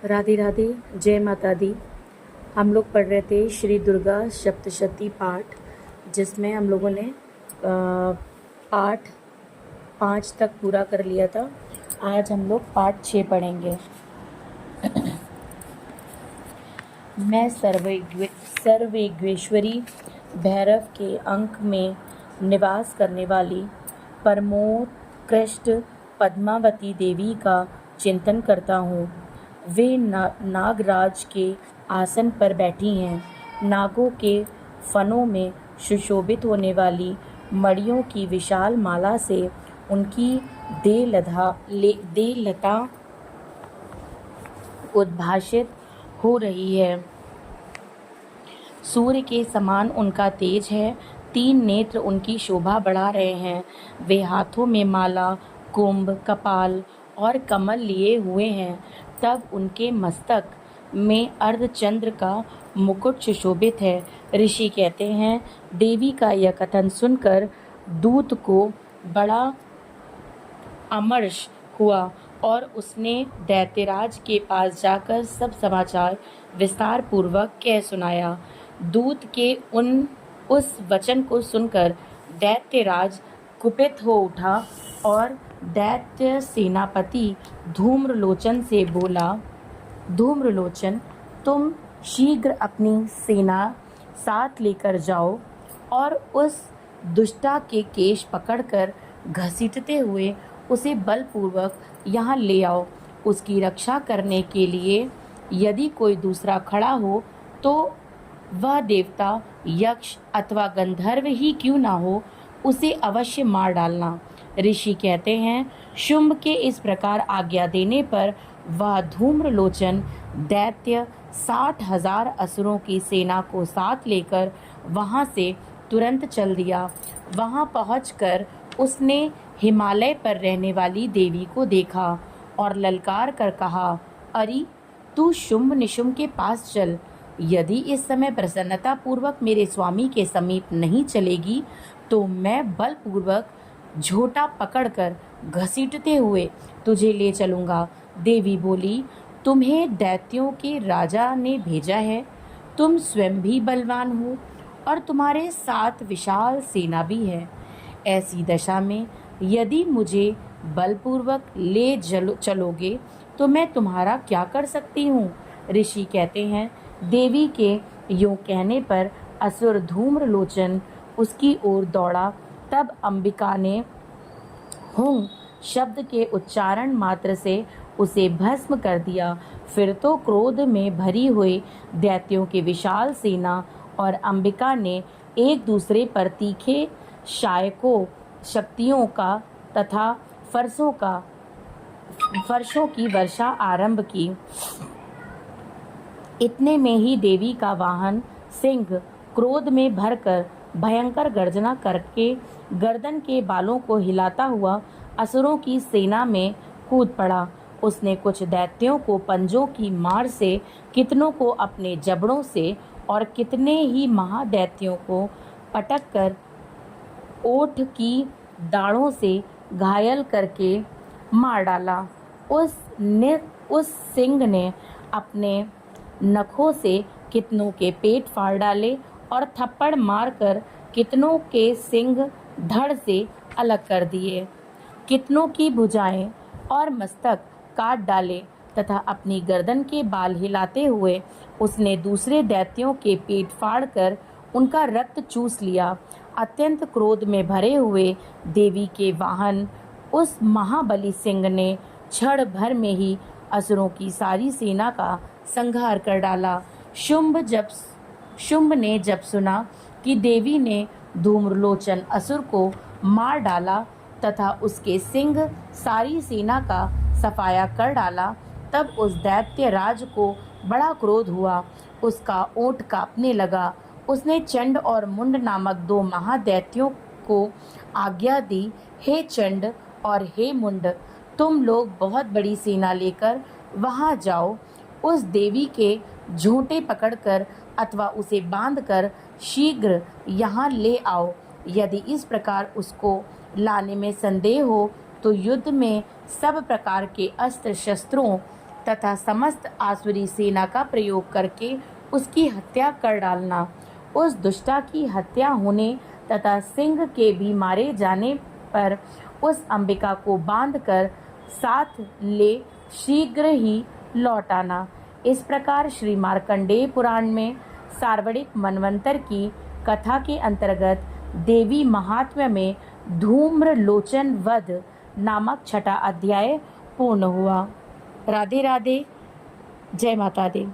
राधे राधे। जय माता दी। हम लोग पढ़ रहे थे श्री दुर्गा सप्तशती पाठ, जिसमें हम लोगों ने पाठ 5 तक पूरा कर लिया था। आज हम लोग पाठ 6 पढ़ेंगे। मैं सर्वेश्वरी भैरव के अंक में निवास करने वाली परमोत्कृष्ट पद्मावती देवी का चिंतन करता हूँ। वे नागराज के आसन पर बैठी हैं। नागों के फनों में सुशोभित होने वाली मणियों की विशाल माला से उनकी देहलता उद्भासित हो रही है। सूर्य के समान उनका तेज है। 3 नेत्र उनकी शोभा बढ़ा रहे हैं। वे हाथों में माला, कुंभ, कपाल और कमल लिए हुए हैं। तब उनके मस्तक में अर्धचंद्र का मुकुट सुशोभित है। ऋषि कहते हैं, देवी का यह कथन सुनकर दूत को बड़ा अमर्ष हुआ और उसने दैत्यराज के पास जाकर सब समाचार विस्तार पूर्वक कह सुनाया। दूत के उस वचन को सुनकर दैत्यराज कुपित हो उठा और दैत्य सेनापति धूम्रलोचन से बोला, धूम्रलोचन, तुम शीघ्र अपनी सेना साथ लेकर जाओ और उस दुष्टा के केश पकड़कर घसीटते हुए उसे बलपूर्वक यहाँ ले आओ। उसकी रक्षा करने के लिए यदि कोई दूसरा खड़ा हो तो वह देवता, यक्ष अथवा गंधर्व ही क्यों ना हो, उसे अवश्य मार डालना। ऋषि कहते हैं, शुंभ के इस प्रकार आज्ञा देने पर वह धूम्रलोचन दैत्य 60,000 असुरों की सेना को साथ लेकर वहां से तुरंत चल दिया। वहां पहुंचकर उसने हिमालय पर रहने वाली देवी को देखा और ललकार कर कहा, अरे तू शुंभ निशुंभ के पास चल। यदि इस समय प्रसन्नता पूर्वक मेरे स्वामी के समीप नहीं चलेगी तो मैं बलपूर्वक झोटा पकड़कर घसीटते हुए तुझे ले चलूँगा। देवी बोली, तुम्हें दैत्यों के राजा ने भेजा है। तुम स्वयं भी बलवान हो और तुम्हारे साथ विशाल सेना भी है। ऐसी दशा में यदि मुझे बलपूर्वक ले चलोगे तो मैं तुम्हारा क्या कर सकती हूँ। ऋषि कहते हैं, देवी के यूँ कहने पर असुर धूम्रलोचन उसकी ओर दौड़ा। तब अंबिका ने हुं शब्द के उच्चारण मात्र से उसे भस्म कर दिया। फिर तो क्रोध में भरी हुई दैत्यों की विशाल सेना और अंबिका ने एक दूसरे पर तीखे शायकों, शक्तियों का तथा फर्शों की वर्षा आरंभ की। इतने में ही देवी का वाहन सिंह क्रोध में भरकर भयंकर गर्जना करके गर्दन के बालों को हिलाता हुआ असुरों की सेना में कूद पड़ा। उसने कुछ दैत्यों को पंजों की मार से, कितनों को अपने जबड़ों से और कितने ही महादैत्यों को पटक कर ओठ की दाढ़ों से घायल करके मार डाला। उस सिंह ने अपने नखों से कितनों के पेट फाड़ डाले और थप्पड़ मारकर कितनों के सिंग धड़ से अलग कर दिए। कितनों की भुजाएं और मस्तक काट डाले तथा अपनी गर्दन के बाल हिलाते हुए उसने दूसरे दैत्यों के पेट फाड़कर उनका रक्त चूस लिया। अत्यंत क्रोध में भरे हुए देवी के वाहन उस महाबली सिंह ने क्षण भर में ही असुरों की सारी सेना का संहार कर डाला। शुंभ ने जब सुना कि देवी ने धूम्रलोचन असुर को मार डाला तथा उसके सिंह सारी सेना का सफाया कर डाला, तब उस दैत्य राज को बड़ा क्रोध हुआ। उसका ओंठ कांपने लगा। उसने चंड और मुंड नामक 2 महादैत्यों को आज्ञा दी, हे चंड और हे मुंड, तुम लोग बहुत बड़ी सेना लेकर वहां जाओ। उस देवी के झूठे पकड़कर अथवा उसे बांधकर शीघ्र यहाँ ले आओ। यदि इस प्रकार उसको लाने में संदेह हो तो युद्ध में सब प्रकार के अस्त्र शस्त्रों तथा समस्त आसुरी सेना का प्रयोग करके उसकी हत्या कर डालना। उस दुष्टा की हत्या होने तथा सिंह के भी मारे जाने पर उस अंबिका को बांधकर साथ ले शीघ्र ही लौट आना। इस प्रकार श्री मार्कंडेय पुराण में सार्वणिक मनवंतर की कथा के अंतर्गत देवी महात्म्य में धूम्रलोचन वध नामक छठा अध्याय पूर्ण हुआ। राधे राधे। जय माता दी।